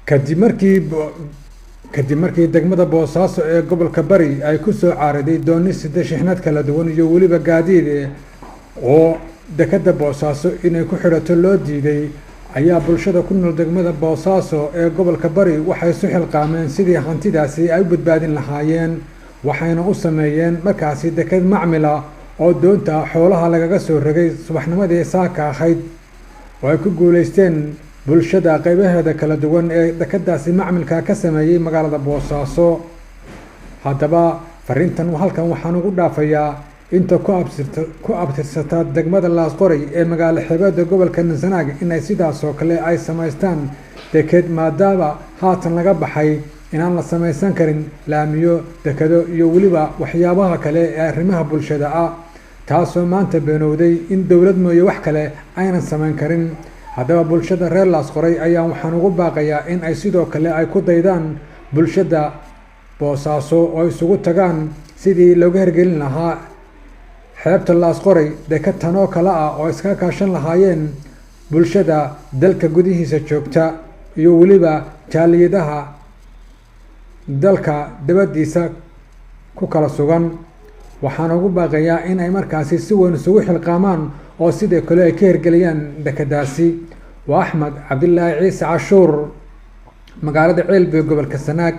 kadib markii degmada Boosaaso ee gobolka Bari ay ku soo caariday dooni sida shixnad kala duwan iyo waliba gaadiid oo dekada Boosaaso inay ku xirato loo diiday ayaa bulshada ku nool degmada Boosaaso ee gobolka Bari waxay soo xilqaameen sidii hantidaasi ay u badbaadin lahaayeen waxayna u sameeyeen markaasi dekad macmila oo doonta xoolaha lagaga soo rogay subaxnimadii saaka ahayd oo ay ku guuleysteen bulshada qaybaheeda kala duwan ee dekadaasi macmilka ka sameeyay magaalada Boosaaso. haddaba farintan halkan waxaan ugu dhaafayaa inta ku abtirsata degmada Laasqoray ee magaalo xeebada gobolka Sanaag inay sidaas oo kale ay sameystaan dekad maadaama haatan laga baxay inaan la sameysan karin laamiyo dekado iyo waliba waxyaabaha kale ee arrimaha bulshada ah taasoo maanta beenowday in dawlad mooye wax kale aynan sameyn karin. haddaba bulshada reer Laasqoray ayaa waxaan ugu baaqayaa in ay sidoo kale ay ku daydaan bulshada Boosaaso oo isugu tagaan sidii looga hirgelin lahaa xeebta Laasqoray dekad tan oo kale ah oo iska kaashan lahaayeen bulshada dalka gudihiisa joogta iyo waliba jaaliyadaha dalka dabadiisa ku kala sugan. waxaan ugu baaqayaa in ay markaasi si weyn isugu xilqaamaan oo sidoo kale ay ka hirgeliyaan dekadaasi. waa Axmed Cabdilaahi Ciise Cashuur magaalada Ceelbe gobolka Sanaag.